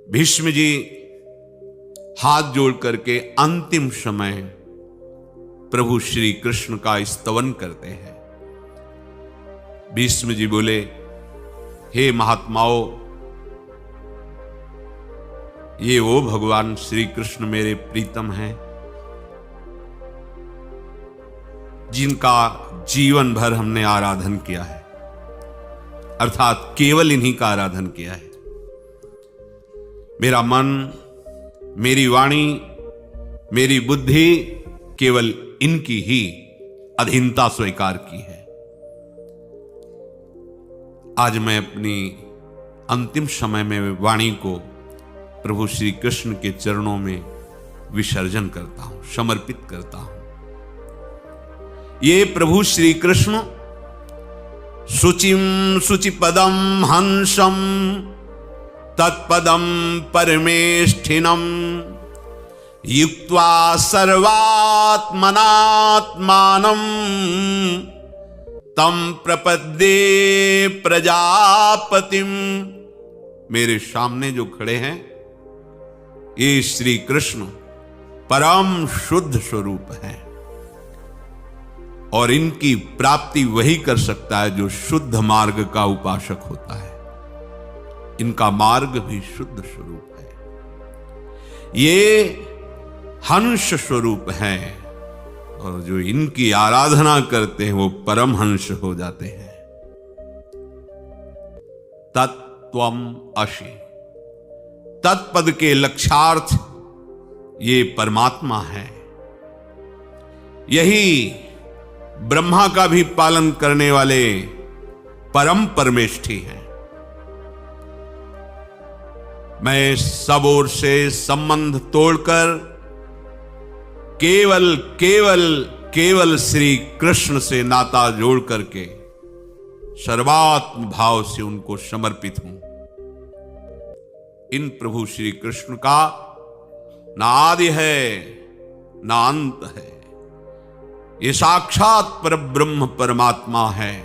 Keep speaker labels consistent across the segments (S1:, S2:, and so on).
S1: भीष्म जी हाथ जोड़ करके अंतिम समय प्रभु श्री कृष्ण का स्तवन करते हैं। भीष्म जी बोले, हे महात्माओं, ये वो भगवान श्री कृष्ण मेरे प्रीतम हैं जिनका जीवन भर हमने आराधन किया है, अर्थात केवल इन्हीं का आराधन किया है। मेरा मन, मेरी वाणी, मेरी बुद्धि केवल इनकी ही अधीनता स्वीकार की है। आज मैं अपनी अंतिम समय में वाणी को प्रभु श्री कृष्ण के चरणों में विसर्जन करता हूं, समर्पित करता हूं। ये प्रभु श्री कृष्ण शुचिम शुचिपदम हंसम तत्पदम परमेष्ठिनम युक्त्वा सर्वात्मनात्मानम तम प्रपद्ये प्रजापतिम। मेरे सामने जो खड़े हैं ये श्री कृष्ण परम शुद्ध स्वरूप है, और इनकी प्राप्ति वही कर सकता है जो शुद्ध मार्ग का उपासक होता है। इनका मार्ग भी शुद्ध स्वरूप है। ये हंस स्वरूप है, और जो इनकी आराधना करते हैं वो परम हंस हो जाते हैं। तत्त्वम असि, तत्पद के लक्ष्यार्थ ये परमात्मा है। यही ब्रह्मा का भी पालन करने वाले परम परमेष्ठी हैं। मैं सब ओर से संबंध तोड़कर केवल केवल केवल श्री कृष्ण से नाता जोड़ करके सर्वात्म भाव से उनको समर्पित हूं। इन प्रभु श्री कृष्ण का ना आदि है ना अंत है। ये साक्षात परब्रह्म परमात्मा है।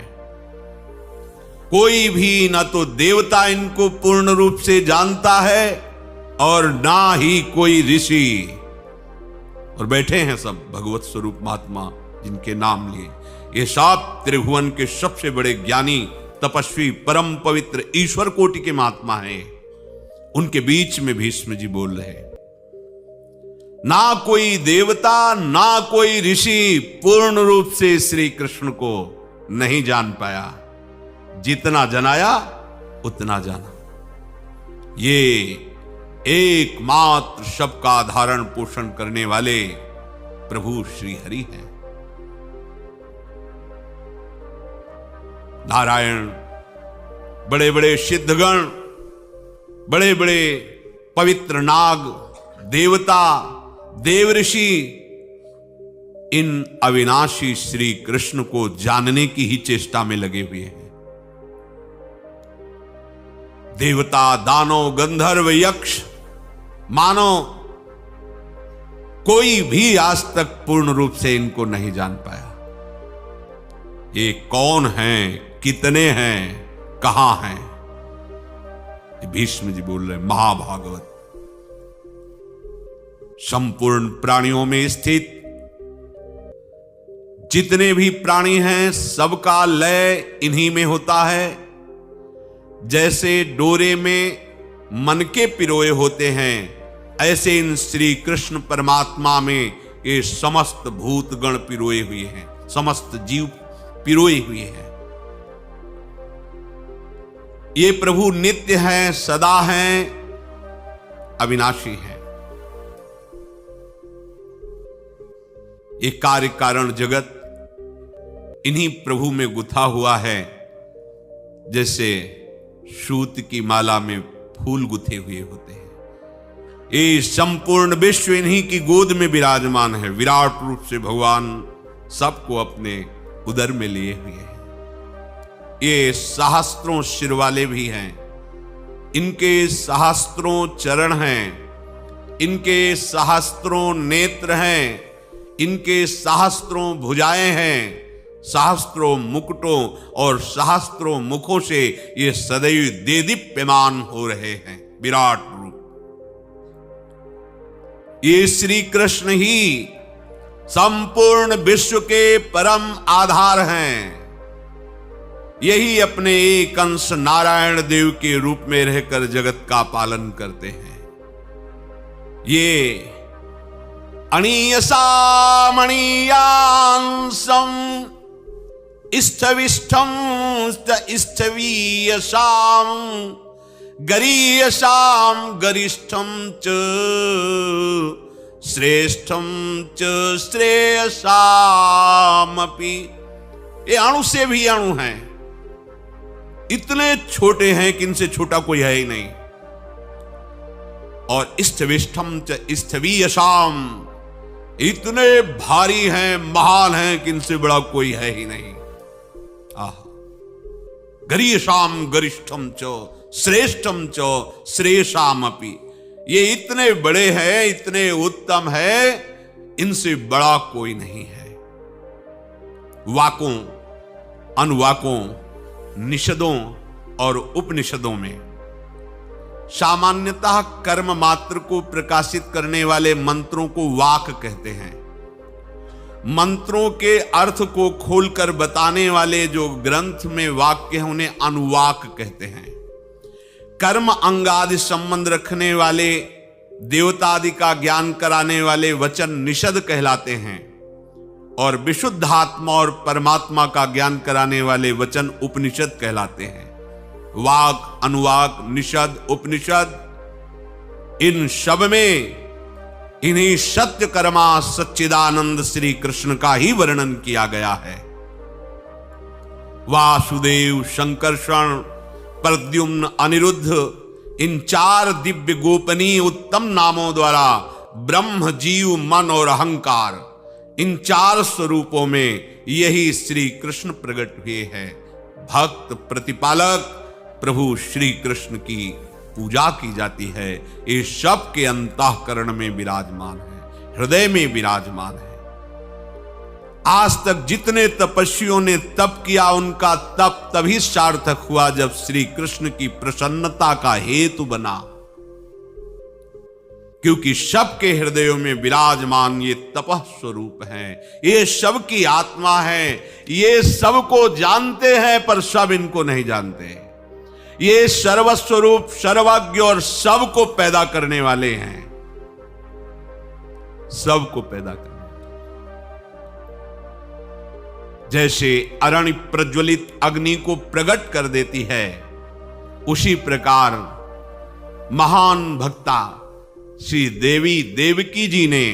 S1: कोई भी ना तो देवता इनको पूर्ण रूप से जानता है और ना ही कोई ऋषि, और बैठे हैं सब भगवत स्वरूप महात्मा जिनके नाम लिए। ये सब त्रिभुवन के सबसे बड़े ज्ञानी, तपस्वी, परम पवित्र ईश्वर कोटि के महात्मा हैं। उनके बीच में भीष्म जी बोल रहे, ना कोई देवता ना कोई ऋषि पूर्ण रूप से श्री कृष्ण को नहीं जान पाया। जितना जनाया उतना जाना। ये एकमात्र सबका धारण पोषण करने वाले प्रभु श्री हरि हैं। नारायण, बड़े बड़े सिद्धगण, बड़े बड़े पवित्र नाग, देवता, देवऋषि इन अविनाशी श्री कृष्ण को जानने की ही चेष्टा में लगे हुए हैं। देवता, दानव, गंधर्व, यक्ष, मानव, कोई भी आज तक पूर्ण रूप से इनको नहीं जान पाया। ये कौन हैं, कितने हैं, कहां हैं? भीष्म जी बोल रहे, महाभागवत संपूर्ण प्राणियों में स्थित जितने भी प्राणी हैं सबका लय इन्हीं में होता है। जैसे डोरे में मनके पिरोए होते हैं, ऐसे इन श्री कृष्ण परमात्मा में ये समस्त भूतगण पिरोए हुए हैं, समस्त जीव पिरोए हुए हैं। ये प्रभु नित्य हैं, सदा हैं, अविनाशी हैं। ये कार्य कारण जगत इन्हीं प्रभु में गुथा हुआ है, जैसे सूत की माला में फूल गुथे हुए होते हैं। ये संपूर्ण विश्व इन्हीं की गोद में विराजमान है। विराट रूप से भगवान सबको अपने उदर में लिए हुए हैं। ये सहस्त्रों सिर वाले भी हैं, इनके सहस्त्रों चरण हैं, इनके सहस्त्रों नेत्र हैं, इनके सहस्त्रों भुजाएं हैं, सहस्त्रों मुकुटों और सहस्त्रों मुखों से ये सदैव देदीप्यमान हो रहे हैं। विराट रूप ये श्री कृष्ण ही संपूर्ण विश्व के परम आधार हैं। यही अपने एक अंश नारायण देव के रूप में रहकर जगत का पालन करते हैं। ये अणीयसाम अणीयांसम इष्टविष्टम इष्टवीयसाम गरीयसाम गरिष्ठम च श्रेष्ठम च श्रेयसामपि। ये अणु से भी अणु हैं, इतने छोटे हैं कि इनसे छोटा कोई है ही नहीं। और इष्टविष्टम च इष्टवीयसाम, इतने भारी हैं, महान हैं कि इनसे बड़ा कोई है ही नहीं। गरीयसाम गरिष्ठम च श्रेष्ठम च श्रेयसामपि। ये इतने बड़े हैं, इतने उत्तम है, इनसे बड़ा कोई नहीं है। वाकों, अनुवाकों, निषदों और उपनिषदों में सामान्यतः कर्म मात्र को प्रकाशित करने वाले मंत्रों को वाक कहते हैं। मंत्रों के अर्थ को खोलकर बताने वाले जो ग्रंथ में वाक्य हैं उन्हें अनुवाक कहते हैं। कर्म अंगादि संबंध रखने वाले, देवतादि का ज्ञान कराने वाले वचन निषद कहलाते हैं। और विशुद्ध आत्मा और परमात्मा का ज्ञान कराने वाले वचन उपनिषद कहलाते हैं। वाक, अनुवाक, निषद, उपनिषद, इन सब में इन्हीं सत्य कर्मा सच्चिदानंद श्री कृष्ण का ही वर्णन किया गया है। वासुदेव, शंकरषण, प्रद्युम्न, अनिरुद्ध, इन 4 दिव्य गोपनीय उत्तम नामों द्वारा ब्रह्म, जीव, मन और अहंकार, इन 4 स्वरूपों में यही श्री कृष्ण प्रकट हुए हैं। भक्त प्रतिपालक प्रभु श्री कृष्ण की पूजा की जाती है। ये सब के अंतःकरण में विराजमान है, हृदय में विराजमान है। आज तक जितने तपस्वियों ने तप किया, उनका तप तभी सार्थक हुआ जब श्री कृष्ण की प्रसन्नता का हेतु बना। क्योंकि सबके हृदयों में विराजमान ये तपः स्वरूप हैं, ये सबकी आत्मा है। ये सबको जानते हैं पर सब इनको नहीं जानते। ये सर्वस्वरूप, सर्वज्ञ और सबको पैदा करने वाले हैं, सबको पैदा करने। जैसे अरणि प्रज्वलित अग्नि को प्रकट कर देती है, उसी प्रकार महान भक्ता श्री देवी देवकी जी ने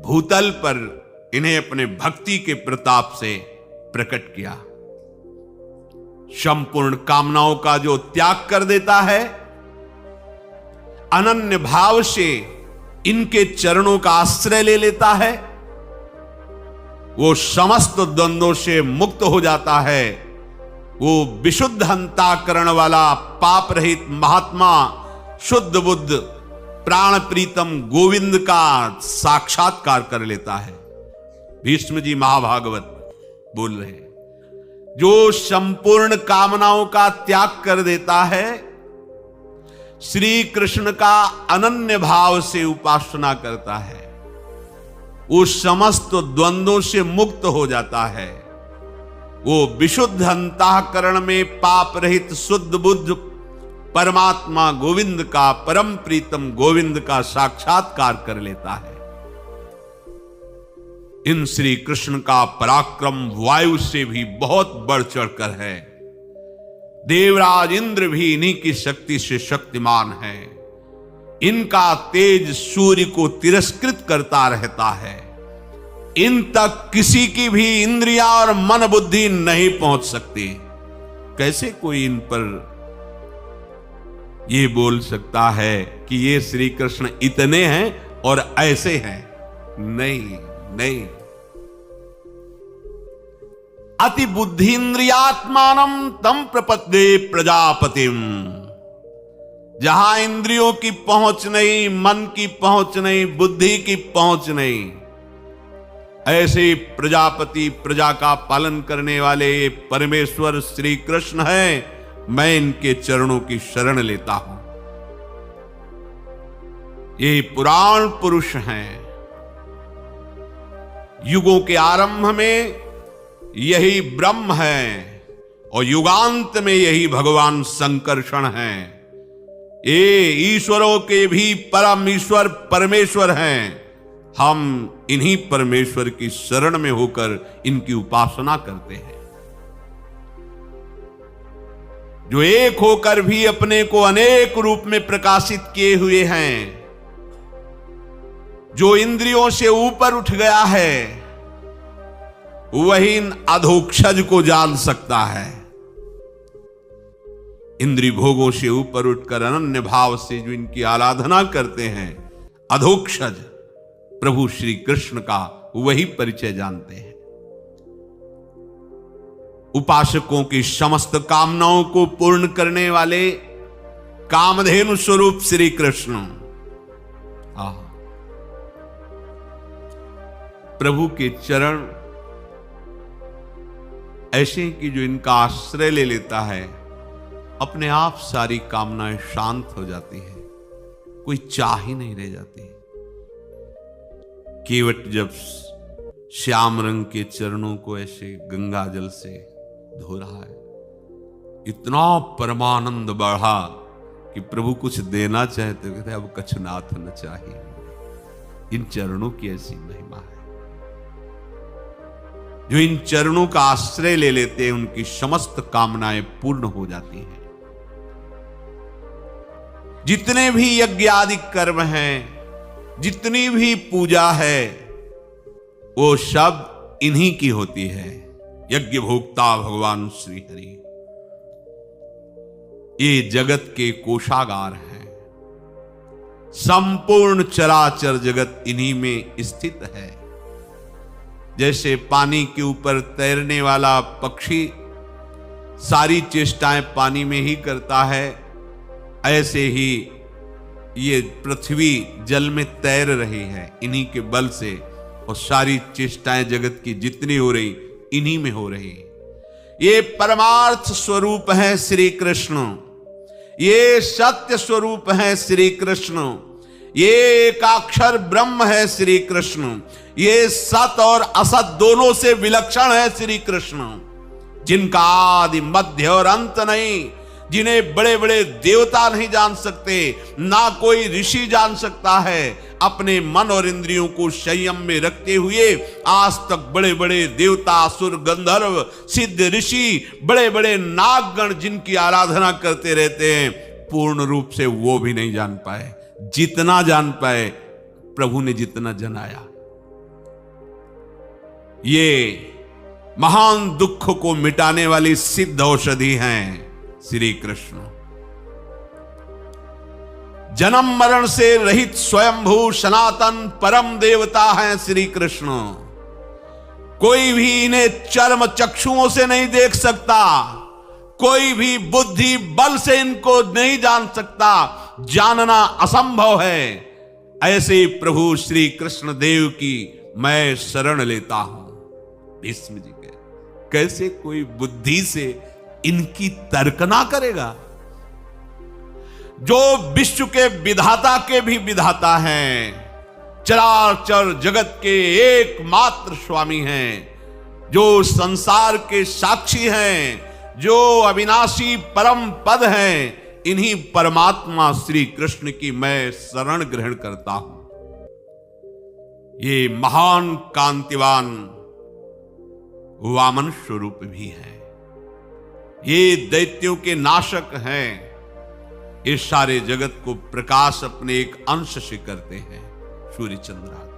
S1: भूतल पर इन्हें अपने भक्ति के प्रताप से प्रकट किया। संपूर्ण कामनाओं का जो त्याग कर देता है, अनन्य भाव से इनके चरणों का आश्रय ले लेता है, वो समस्त द्वंद्वों से मुक्त हो जाता है। वो विशुद्ध अंतःकरण वाला पाप रहित महात्मा, शुद्ध बुद्ध, प्राण प्रीतम गोविंद का साक्षात्कार कर लेता है। भीष्म जी महाभागवत बोल रहे हैं, जो संपूर्ण कामनाओं का त्याग कर देता है, श्री कृष्ण का अनन्य भाव से उपासना करता है, वो समस्त द्वंद्वों से मुक्त हो जाता है। वो विशुद्ध अंतःकरण में पाप रहित शुद्ध बुद्ध परमात्मा गोविंद का, परम प्रीतम गोविंद का साक्षात्कार कर लेता है। इन श्री कृष्ण का पराक्रम वायु से भी बहुत बढ़ चढ़कर है। देवराज इंद्र भी इन्हीं की शक्ति से शक्तिमान है। इनका तेज सूर्य को तिरस्कृत करता रहता है। इन तक किसी की भी इंद्रियां और मन बुद्धि नहीं पहुंच सकती। कैसे कोई इन पर ये बोल सकता है कि ये श्री कृष्ण इतने हैं और ऐसे हैं? नहीं नहीं। अति बुद्धिन्द्रियात्मानम तम प्रपद्ये प्रजापतिम। जहां इंद्रियों की पहुंच नहीं, मन की पहुंच नहीं, बुद्धि की पहुंच नहीं, ऐसे प्रजापति, प्रजा का पालन करने वाले परमेश्वर श्री कृष्ण हैं। मैं इनके चरणों की शरण लेता हूं। ये पुराण पुरुष हैं। युगों के आरंभ में यही ब्रह्म है और युगांत में यही भगवान संकर्षण हैं। ये ईश्वरों के भी परम ईश्वर परमेश्वर हैं। हम इन्हीं परमेश्वर की शरण में होकर इनकी उपासना करते हैं, जो एक होकर भी अपने को अनेक रूप में प्रकाशित किए हुए हैं, जो इंद्रियों से ऊपर उठ गया है, वही इन अधोक्षज को जान सकता है। इंद्रिय भोगों से ऊपर उठकर अनन्य भाव से जो इनकी आराधना करते हैं, अधोक्षज प्रभु श्री कृष्ण का वही परिचय जानते हैं। उपासकों की समस्त कामनाओं को पूर्ण करने वाले कामधेनु स्वरूप श्री कृष्ण। प्रभु के चरण ऐसे हैं कि जो इनका आश्रय ले लेता है, अपने आप सारी कामनाएं शांत हो जाती है, कोई चाह ही नहीं रह जाती। केवट जब श्याम रंग के चरणों को ऐसे गंगा जल से धो रहा है, इतना परमानंद बढ़ा कि प्रभु कुछ देना चाहते कहते अब कछुनाथ न चाहिए। इन चरणों की ऐसी महिमा है। जो इन चरणों का आश्रय ले लेते हैं, उनकी समस्त कामनाएं पूर्ण हो जाती हैं। जितने भी यज्ञ आदि कर्म हैं, जितनी भी पूजा है, वो सब इन्हीं की होती है। यज्ञ भोक्ता भगवान श्री हरि। ये जगत के कोषागार हैं। संपूर्ण चराचर जगत इन्हीं में स्थित है। जैसे पानी के ऊपर तैरने वाला पक्षी सारी चेष्टाएं पानी में ही करता है, ऐसे ही ये पृथ्वी जल में तैर रही है इन्हीं के बल से, और सारी चेष्टाएं जगत की जितनी हो रही इन्हीं में हो रही। ये परमार्थ स्वरूप है श्री कृष्ण, ये सत्य स्वरूप है श्री कृष्ण, ये एकाक्षर ब्रह्म है श्री कृष्ण, ये सत और असत दोनों से विलक्षण है श्री कृष्ण, जिनका आदि मध्य और अंत नहीं, जिन्हें बड़े बड़े देवता नहीं जान सकते, ना कोई ऋषि जान सकता है। अपने मन और इंद्रियों को संयम में रखते हुए आज तक बड़े बड़े देवता, असुर, गंधर्व, सिद्ध, ऋषि, बड़े बड़े नागगण जिनकी आराधना करते रहते हैं, पूर्ण रूप से वो भी नहीं जान पाए जितना जान पाए प्रभु ने जितना जनाया। ये महान दुख को मिटाने वाली सिद्ध औषधि हैं श्री कृष्ण। जन्म मरण से रहित स्वयंभू सनातन परम देवता हैं श्री कृष्ण। कोई भी इन्हें चर्म चक्षुओं से नहीं देख सकता, कोई भी बुद्धि बल से इनको नहीं जान सकता, जानना असंभव है। ऐसे प्रभु श्री कृष्ण देव की मैं शरण लेता हूं। भीष्म जी के कैसे कोई बुद्धि से इनकी तर्कना करेगा, जो विश्व के विधाता के भी विधाता हैं, चराचर जगत के एकमात्र स्वामी हैं, जो संसार के साक्षी हैं, जो अविनाशी परम पद हैं, इन्हीं परमात्मा श्री कृष्ण की मैं शरण ग्रहण करता हूं। ये महान कांतिवान वामन स्वरूप भी है, ये दैत्यों के नाशक हैं, ये सारे जगत को प्रकाश अपने एक अंश से करते हैं, सूर्य चंद्र आदि।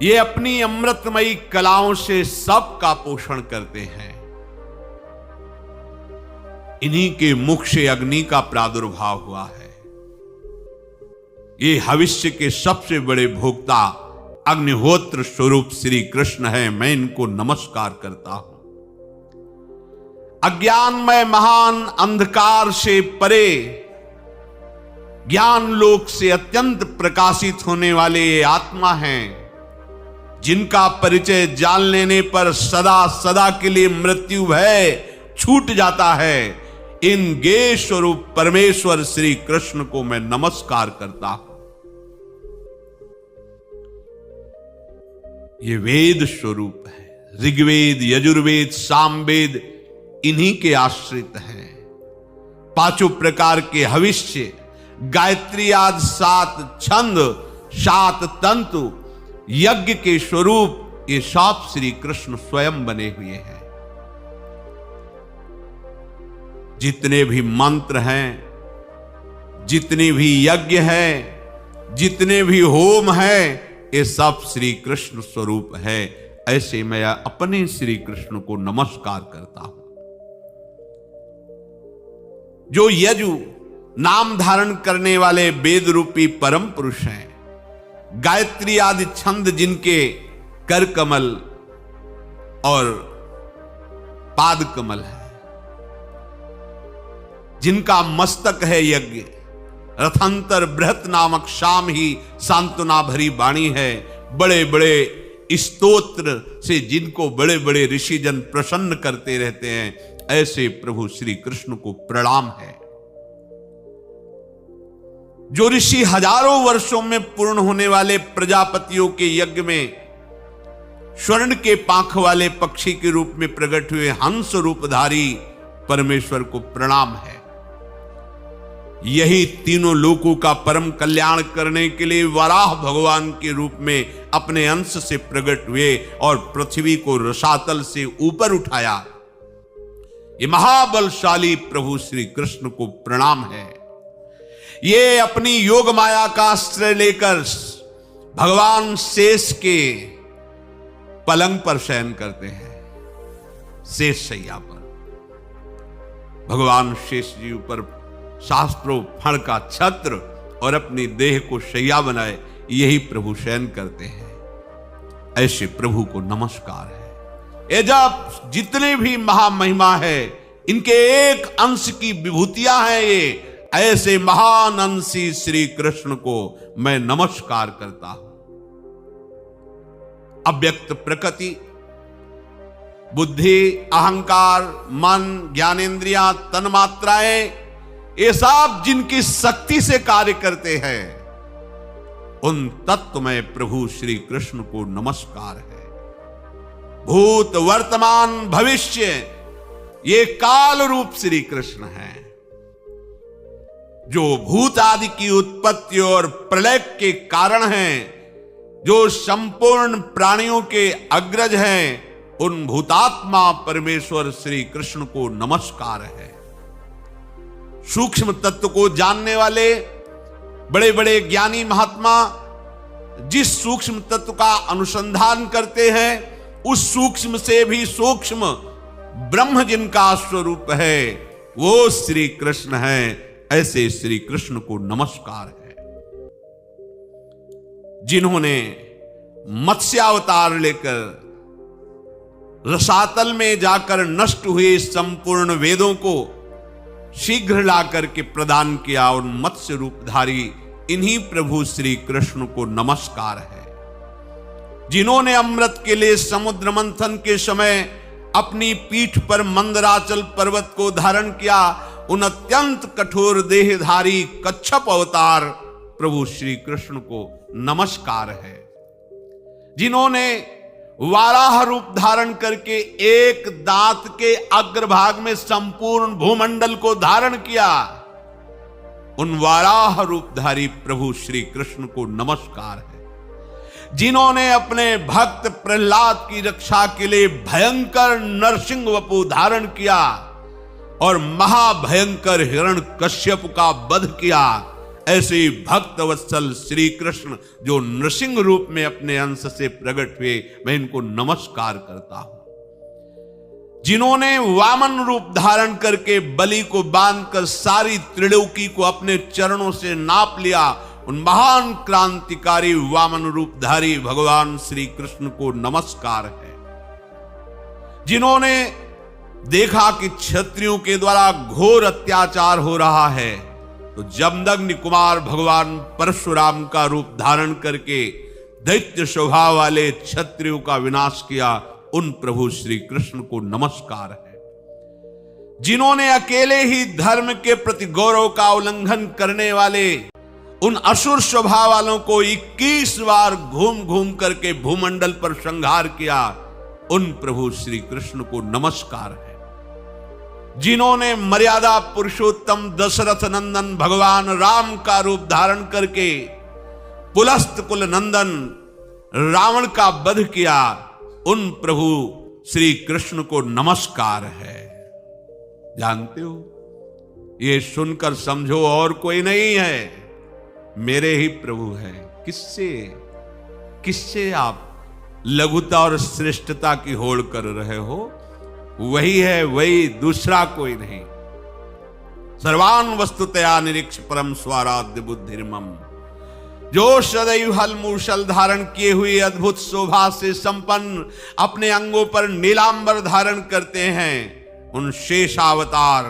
S1: ये अपनी अमृतमयी कलाओं से सबका पोषण करते हैं। इन्हीं के मुख से अग्नि का प्रादुर्भाव हुआ है। ये भविष्य के सबसे बड़े भोक्ता अग्निहोत्र स्वरूप श्री कृष्ण है। मैं इनको नमस्कार करता हूं। अज्ञानमय महान अंधकार से परे ज्ञान लोक से अत्यंत प्रकाशित होने वाले ये आत्मा हैं, जिनका परिचय जान लेने पर सदा सदा के लिए मृत्यु भय छूट जाता है। इन गे स्वरूप परमेश्वर श्री कृष्ण को मैं नमस्कार करता हूं। ये वेद स्वरूप है, ऋग्वेद, यजुर्वेद, सामवेद इन्हीं के आश्रित हैं। पांचों प्रकार के हविष्य, गायत्री आदि 7 छंद, 7 तंतु, यज्ञ के स्वरूप ये सब श्री कृष्ण स्वयं बने हुए हैं। जितने भी मंत्र हैं, जितने भी यज्ञ हैं, जितने भी होम हैं, ये सब श्री कृष्ण स्वरूप है। ऐसे मैं अपने श्री कृष्ण को नमस्कार करता हूं। जो यजु नाम धारण करने वाले वेद रूपी परम पुरुष हैं, गायत्री आदि छंद जिनके कर कमल और पाद कमल है, जिनका मस्तक है यज्ञ, रथंतर बृहत नामक शाम ही सांत्वना भरी वाणी है, बड़े बड़े स्तोत्र से जिनको बड़े बड़े ऋषिजन प्रसन्न करते रहते हैं, ऐसे प्रभु श्री कृष्ण को प्रणाम है। जो ऋषि हजारों वर्षों में पूर्ण होने वाले प्रजापतियों के यज्ञ में स्वर्ण के पांख वाले पक्षी के रूप में प्रकट हुए हंस रूपधारी परमेश्वर को प्रणाम है। यही तीनों लोकों का परम कल्याण करने के लिए वराह भगवान के रूप में अपने अंश से प्रकट हुए और पृथ्वी को रसातल से ऊपर उठाया। ये महाबलशाली प्रभु श्री कृष्ण को प्रणाम है। ये अपनी योग माया का आश्रय लेकर भगवान शेष के पलंग पर शयन करते हैं। शेष शैया पर भगवान शेष जी ऊपर शास्त्रों फण का छत्र और अपनी देह को शैया बनाए यही प्रभु शयन करते हैं। ऐसे प्रभु को नमस्कार है। ये जब जितने भी महामहिमा है, इनके एक अंश की विभूतियां हैं, ये ऐसे महान अंशी श्री कृष्ण को मैं नमस्कार करता हूं। अव्यक्त प्रकृति, बुद्धि, अहंकार, मन, ज्ञानेंद्रियां, तन्मात्राएं, ये सब जिनकी शक्ति से कार्य करते हैं, उन तत्वमय प्रभु श्री कृष्ण को नमस्कार है। भूत, वर्तमान, भविष्य ये काल रूप श्री कृष्ण हैं। जो भूत आदि की उत्पत्ति और प्रलय के कारण हैं, जो संपूर्ण प्राणियों के अग्रज हैं, उन भूतात्मा परमेश्वर श्री कृष्ण को नमस्कार है। सूक्ष्म तत्व को जानने वाले बड़े बड़े ज्ञानी महात्मा जिस सूक्ष्म तत्व का अनुसंधान करते हैं, उस सूक्ष्म से भी सूक्ष्म ब्रह्म जिनका स्वरूप है, वो श्री कृष्ण है। ऐसे श्री कृष्ण को नमस्कार है। जिन्होंने मत्स्यावतार लेकर रसातल में जाकर नष्ट हुए संपूर्ण वेदों को शीघ्र लाकर के प्रदान किया, उन मत्स्य रूपधारी इन्हीं प्रभु श्री कृष्ण को नमस्कार है। जिन्होंने अमृत के लिए समुद्र मंथन के समय अपनी पीठ पर मंदराचल पर्वत को धारण किया, उन अत्यंत कठोर देहधारी कच्छप अवतार प्रभु श्री कृष्ण को नमस्कार है। जिन्होंने वाराह रूप धारण करके एक दांत के अग्रभाग में संपूर्ण भूमंडल को धारण किया, उन वाराह रूपधारी प्रभु श्री कृष्ण को नमस्कार है। जिन्होंने अपने भक्त प्रहलाद की रक्षा के लिए भयंकर नरसिंह वपु धारण किया और महाभयंकर हिरण्यकश्यप का वध किया, ऐसे भक्त वत्सल श्री कृष्ण जो नृसिंह रूप में अपने अंश से प्रकट हुए, मैं इनको नमस्कार करता हूं। जिन्होंने वामन रूप धारण करके बलि को बांधकर सारी त्रिलोकी को अपने चरणों से नाप लिया, उन महान क्रांतिकारी वामन रूपधारी भगवान श्री कृष्ण को नमस्कार है। जिन्होंने देखा कि क्षत्रियों के द्वारा घोर अत्याचार हो रहा है, तो जमदग्नि कुमार भगवान परशुराम का रूप धारण करके दैत्य स्वभाव वाले क्षत्रियों का विनाश किया, उन प्रभु श्री कृष्ण को नमस्कार है। जिन्होंने अकेले ही धर्म के प्रति गौरव का उल्लंघन करने वाले उन असुर स्वभाव वालों को 21 बार घूम घूम करके भूमंडल पर संहार किया, उन प्रभु श्री कृष्ण को नमस्कार है। जिन्होंने मर्यादा पुरुषोत्तम दशरथ नंदन भगवान राम का रूप धारण करके पुलस्त कुल नंदन रावण का वध किया, उन प्रभु श्री कृष्ण को नमस्कार है। जानते हो, ये सुनकर समझो और कोई नहीं है, मेरे ही प्रभु है। किससे आप लघुता और श्रेष्ठता की होड़ कर रहे हो? वही है, वही, दूसरा कोई नहीं। सर्वान वस्तुतया निरीक्ष परम स्वाराध्य बुद्धिर्मम, जो सदैव हल मूषल धारण किए हुए अद्भुत शोभा से संपन्न अपने अंगों पर नीलांबर धारण करते हैं, उन शेषावतार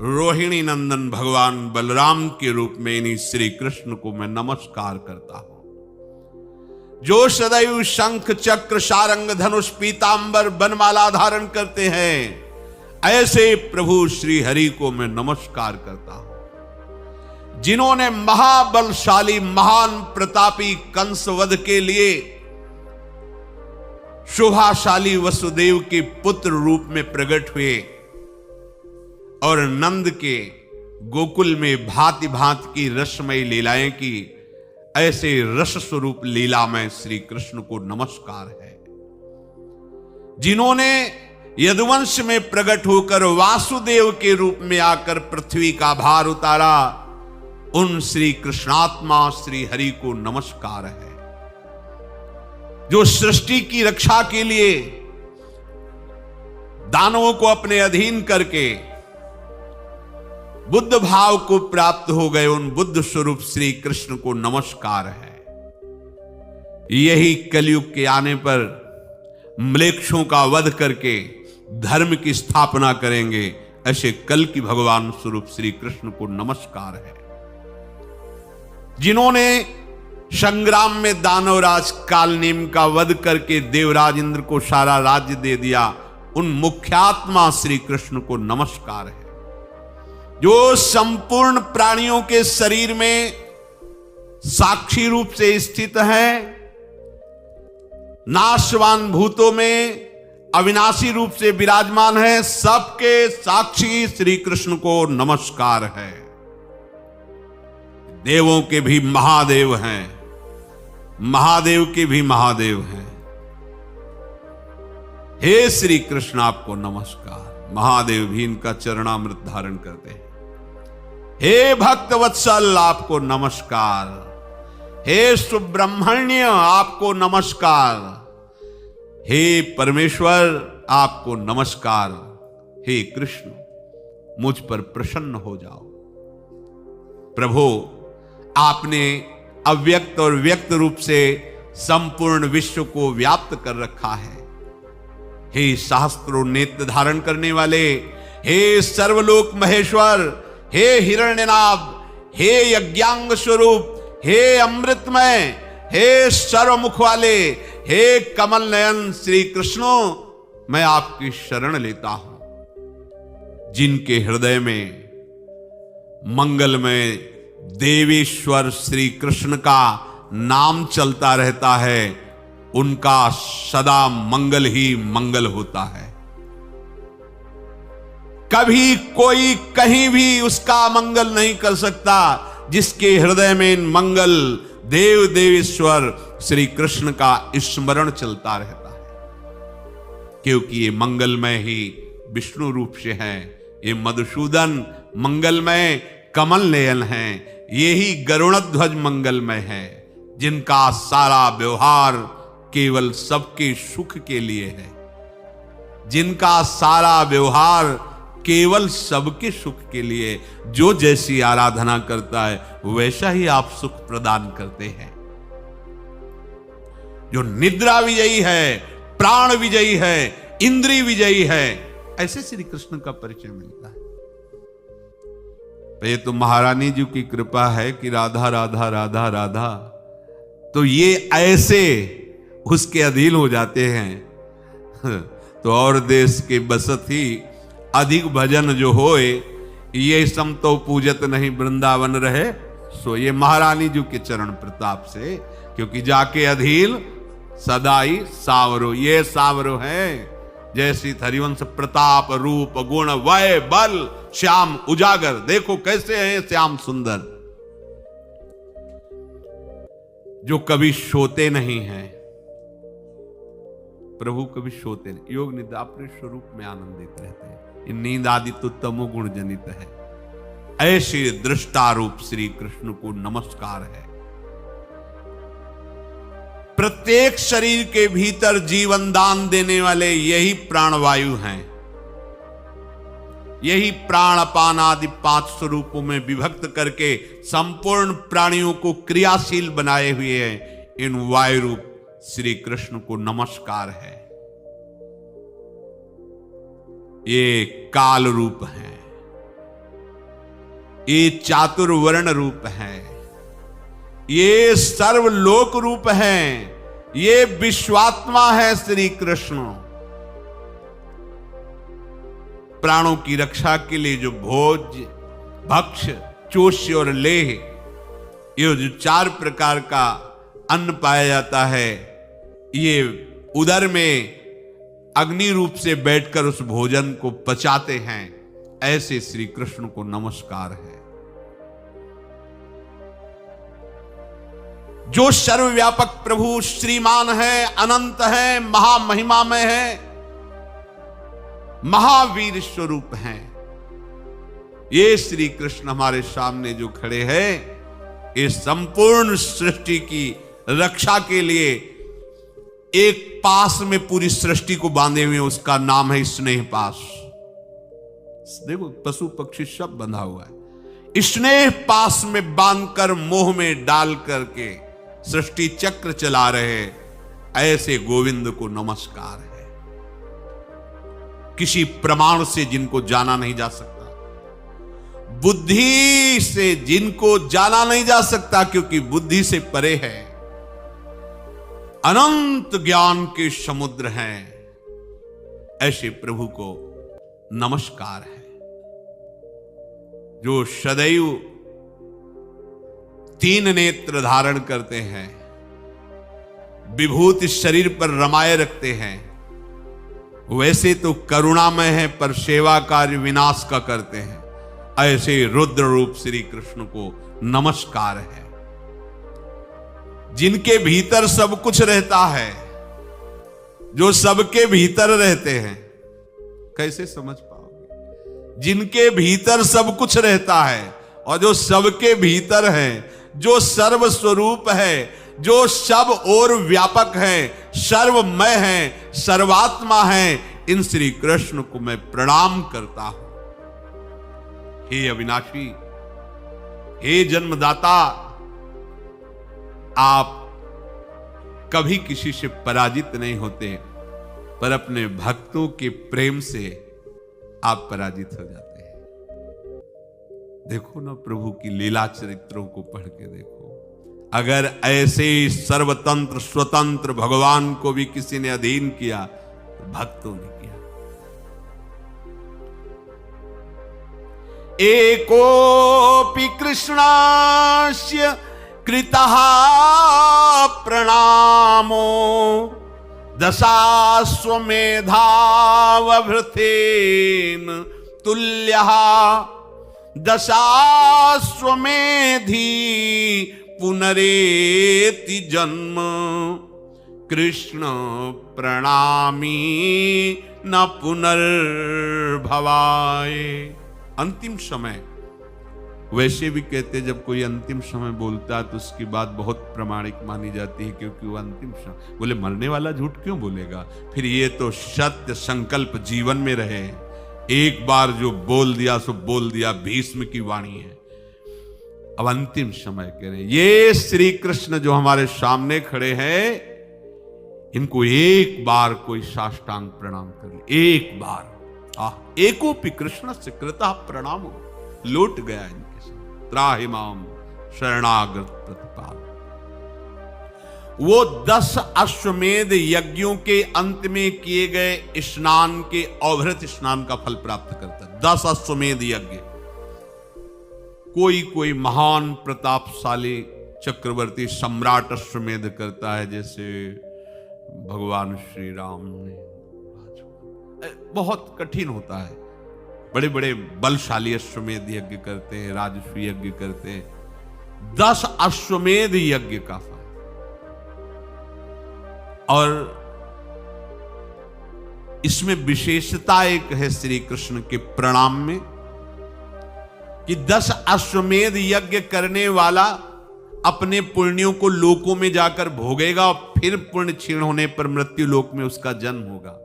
S1: रोहिणी नंदन भगवान बलराम के रूप में इन्हीं श्री कृष्ण को मैं नमस्कार करता हूं। जो सदैव शंख चक्र सारंग धनुष पीतांबर बनमाला धारण करते हैं, ऐसे प्रभु श्री हरि को मैं नमस्कार करता हूं। जिन्होंने महाबलशाली महान प्रतापी कंस वध के लिए शोभाशाली वसुदेव के पुत्र रूप में प्रकट हुए और नंद के गोकुल में भांति भांति की रसमयी लीलाएं की, ऐसे रस स्वरूप लीला में श्री कृष्ण को नमस्कार है। जिन्होंने यदुवंश में प्रकट होकर वासुदेव के रूप में आकर पृथ्वी का भार उतारा, उन श्री कृष्णात्मा श्री हरि को नमस्कार है। जो सृष्टि की रक्षा के लिए दानवों को अपने अधीन करके बुद्ध भाव को प्राप्त हो गए, उन बुद्ध स्वरूप श्री कृष्ण को नमस्कार है। यही कलयुग के आने पर म्लेच्छों का वध करके धर्म की स्थापना करेंगे, ऐसे कल की भगवान स्वरूप श्री कृष्ण को नमस्कार है। जिन्होंने संग्राम में दानवराज कालनेम का वध करके देवराज इंद्र को सारा राज्य दे दिया, उन मुख्यात्मा श्री कृष्ण को नमस्कार है। जो संपूर्ण प्राणियों के शरीर में साक्षी रूप से स्थित है, नाशवान भूतों में अविनाशी रूप से विराजमान है, सबके साक्षी श्री कृष्ण को नमस्कार है। देवों के भी महादेव हैं, महादेव के भी महादेव हैं। हे श्री कृष्ण आपको नमस्कार। महादेव भी इनका चरणामृत धारण करते हैं। हे भक्त वत्सल आपको नमस्कार। हे सुब्रह्मण्य आपको नमस्कार। हे परमेश्वर आपको नमस्कार। हे कृष्ण मुझ पर प्रसन्न हो जाओ। प्रभु आपने अव्यक्त और व्यक्त रूप से संपूर्ण विश्व को व्याप्त कर रखा है। हे सहस्त्रों नेत्र धारण करने वाले, हे सर्वलोक महेश्वर, हे हिरण्यनाभ, हे यज्ञांग स्वरूप, हे अमृतमय, हे सर्वमुख वाले, हे कमल नयन श्री कृष्णो, मैं आपकी शरण लेता हूं। जिनके हृदय में मंगलमय देवेश्वर श्री कृष्ण का नाम चलता रहता है, उनका सदा मंगल ही मंगल होता है। कभी कोई कहीं भी उसका मंगल नहीं कर सकता जिसके हृदय में मंगल देव देवेश्वर श्री कृष्ण का स्मरण चलता रहता है। क्योंकि ये मंगलमय ही विष्णु रूप से है। ये मधुसूदन मंगलमय कमल नयन है। यही गरुड़ध्वज मंगलमय है, जिनका सारा व्यवहार केवल सबके सुख के लिए है, जिनका सारा व्यवहार केवल सबके सुख के लिए। जो जैसी आराधना करता है वैसा ही आप सुख प्रदान करते हैं। जो निद्रा विजयी है, प्राण विजयी है, इंद्रिय विजयी है, ऐसे श्री कृष्ण का परिचय मिलता है। ये तो महारानी जी की कृपा है कि राधा राधा राधा राधा, तो ये ऐसे उसके अधीन हो जाते हैं। तो और देश के बसत ही अधिक भजन जो होए, ये सम तो पूजत नहीं वृंदावन रहे सो। ये महारानी जी के चरण प्रताप से, क्योंकि जाके अधील सदाई सावरो, ये सावरो है। जैसी हरिवंश प्रताप रूप गुण वय बल श्याम उजागर, देखो कैसे हैं श्याम सुंदर, जो कभी सोते नहीं हैं। प्रभु कभी सोते नहीं, योग निद्रा अपने स्वरूप में आनंदित रहते हैं। ये नींद आदि तो तमोगुण जनित है। ऐसे दृष्टारूप श्री कृष्ण को नमस्कार है। प्रत्येक शरीर के भीतर जीवन दान देने वाले यही प्राणवायु हैं। यही प्राण अपान आदि 5 स्वरूपों में विभक्त करके संपूर्ण प्राणियों को क्रियाशील बनाए हुए हैं। इन वायु रूप श्री कृष्ण को नमस्कार है। ये काल रूप है, ये चातुर्वर्ण रूप है, ये सर्वलोक रूप है, ये विश्वात्मा है श्री कृष्ण। प्राणों की रक्षा के लिए जो भोज भक्ष चोष्य और लेह, ये जो 4 प्रकार का अन्न पाया जाता है, ये उदर में अग्नि रूप से बैठकर उस भोजन को पचाते हैं। ऐसे श्री कृष्ण को नमस्कार है। जो सर्वव्यापक प्रभु श्रीमान है, अनंत है, महामहिमा में है, महावीर स्वरूप हैं, ये श्री कृष्ण हमारे सामने जो खड़े हैं, इस संपूर्ण सृष्टि की रक्षा के लिए एक पास में पूरी सृष्टि को बांधे हुए, उसका नाम है स्नेह पास। देखो पशु पक्षी सब बंधा हुआ है, स्नेह पास में बांधकर मोह में डाल करके सृष्टि चक्र चला रहे। ऐसे गोविंद को नमस्कार है। किसी प्रमाण से जिनको जाना नहीं जा सकता, बुद्धि से जिनको जाना नहीं जा सकता, क्योंकि बुद्धि से परे है, अनंत ज्ञान के समुद्र हैं, ऐसे प्रभु को नमस्कार है। जो सदैव 3 नेत्र धारण करते हैं, विभूति शरीर पर रमाए रखते हैं, वैसे तो करुणामय है पर सेवा कार्य विनाश का करते हैं। ऐसे रुद्र रूप श्री कृष्ण को नमस्कार है। जिनके भीतर सब कुछ रहता है, जो सबके भीतर रहते हैं, कैसे समझ पाओगे? जिनके भीतर सब कुछ रहता है और जो सबके भीतर है, जो सर्व स्वरूप है, जो सब और व्यापक है, सर्वमय है, सर्वात्मा है, इन श्री कृष्ण को मैं प्रणाम करता हूं। हे अविनाशी, हे जन्मदाता, आप कभी किसी से पराजित नहीं होते, पर अपने भक्तों के प्रेम से आप पराजित हो जाते हैं। देखो ना, प्रभु की लीला चरित्रों को पढ़ के देखो। अगर ऐसे सर्वतंत्र स्वतंत्र भगवान को भी किसी ने अधीन किया, तो भक्तों ने किया। एकोपि कृष्णास्य कृतः प्रणामो दशाश्वमेधावभृतेन तुल्यः दशाश्वमेधी पुनरेति जन्म कृष्ण प्रणामी न पुनर्भवाय। अंतिम समय, वैसे भी कहते हैं जब कोई अंतिम समय बोलता है तो उसकी बात बहुत प्रामाणिक मानी जाती है, क्योंकि वो अंतिम समय बोले। मरने वाला झूठ क्यों बोलेगा? फिर ये तो सत्य संकल्प जीवन में रहे। एक बार जो बोल दिया सो बोल दिया, भीष्म की वाणी है। अब अंतिम समय कह रहे हैं, ये श्री कृष्ण जो हमारे सामने खड़े हैं, इनको एक बार कोई साष्टांग प्रणाम कर ले, एक बार। एकोपि कृष्ण से कृतः प्रणाम, लौट गया इनके साथ। त्राहि माम शरणागत प्रतिपाल। वो 10 अश्वमेध यज्ञों के अंत में किए गए स्नान के अवृत स्नान का फल प्राप्त करता है। 10 अश्वमेध यज्ञ। कोई कोई महान प्रतापशाली चक्रवर्ती सम्राट अश्वमेध करता है, जैसे भगवान श्री राम ने। बहुत कठिन होता है। बड़े बड़े बलशाली अश्वमेध यज्ञ करते हैं, राजस्व यज्ञ करते हैं। 10 अश्वमेध यज्ञ का फल। और इसमें विशेषता एक है श्री कृष्ण के प्रणाम में कि 10 अश्वमेध यज्ञ करने वाला अपने पुण्यों को लोकों में जाकर भोगेगा और फिर पुण्य क्षीण होने पर मृत्यु लोक में उसका जन्म होगा।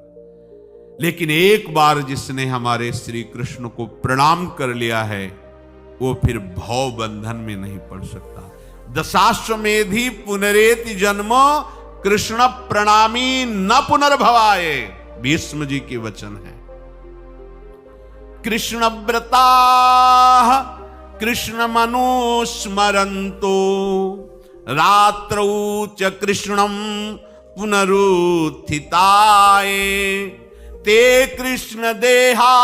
S1: लेकिन एक बार जिसने हमारे श्री कृष्ण को प्रणाम कर लिया है, वो फिर भव बंधन में नहीं पड़ सकता। 10 पुनरेति जन्मो कृष्ण प्रणामी न पुनर्भवाये, भीष्म जी के वचन है। कृष्ण व्रता कृष्ण मनुस्मरन्तो रात्रौ च कृष्णं पुनरुत्थिताय ते कृष्ण देहा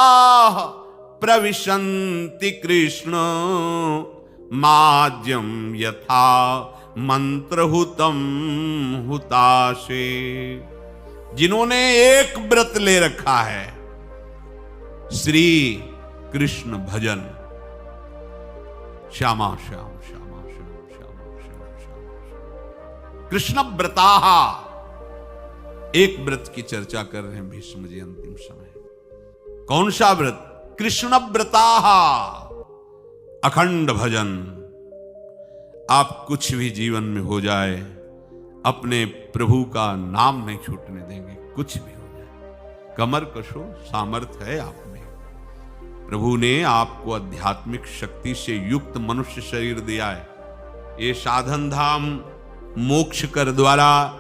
S1: प्रविशन्ति कृष्ण माज्यम यथा मंत्रहुतम हुताशे। जिन्होंने एक व्रत ले रखा है, श्री कृष्ण भजन, श्यामा श्याम श्यामा श्याम श्यामा श्याम श्याम, कृष्ण व्रताहा। एक व्रत की चर्चा कर रहे हैं भीष्म जी अंतिम समय। कौन सा व्रत? कृष्ण व्रताहा, अखंड भजन। आप कुछ भी जीवन में हो जाए, अपने प्रभु का नाम नहीं छूटने देंगे, कुछ भी हो जाए। कमर कशो, सामर्थ्य है आप में। प्रभु ने आपको आध्यात्मिक शक्ति से युक्त मनुष्य शरीर दिया है। ये साधन धाम मोक्ष कर द्वारा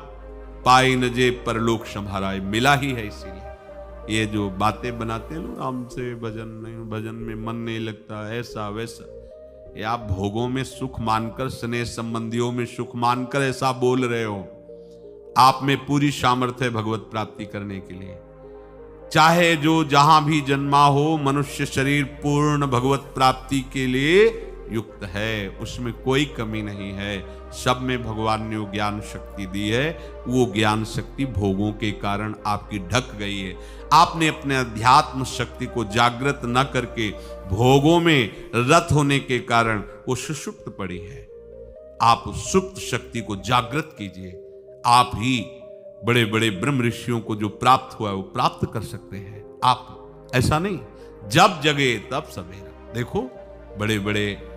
S1: पाई न जे परलोक संभारा, मिला ही है। इसीलिए ये जो बातें बनाते हैं लोग, हमसे भजन नहीं, भजन में मन नहीं लगता, ऐसा वैसा, ये आप भोगों में सुख मानकर, स्नेह संबंधियों में सुख मानकर ऐसा बोल रहे हो। आप में पूरी सामर्थ्य है भगवत प्राप्ति करने के लिए। चाहे जो जहां भी जन्मा हो, मनुष्य शरीर पूर्ण भगवत प्राप्ति के लिए युक्त है, उसमें कोई कमी नहीं है। सब में भगवान ने वो ज्ञान शक्ति दी है। वो ज्ञान शक्ति भोगों के कारण आपकी ढक गई है। आपने अपने अध्यात्म शक्ति को जागृत न करके भोगों में रत होने के कारण वो सुषुप्त पड़ी है। आप सुप्त शक्ति को जागृत कीजिए। आप ही बड़े बड़े ब्रह्म ऋषियों को जो प्राप्त हुआ है वो प्राप्त कर सकते हैं। आप ऐसा नहीं, जब जगे तब सवेरा। देखो, बड़े बड़े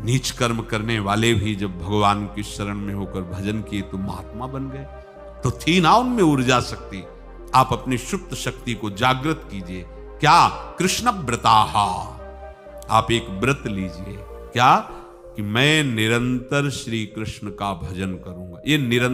S1: नीच कर्म करने वाले भी जब भगवान की शरण में होकर भजन किए तो महात्मा बन गए। तो थी ना उनमें ऊर्जा शक्ति। आप अपनी सुप्त शक्ति को जागृत कीजिए। क्या? कृष्ण व्रताहा। आप एक व्रत लीजिए। क्या? कि मैं निरंतर श्री कृष्ण का भजन करूंगा। ये निरंतर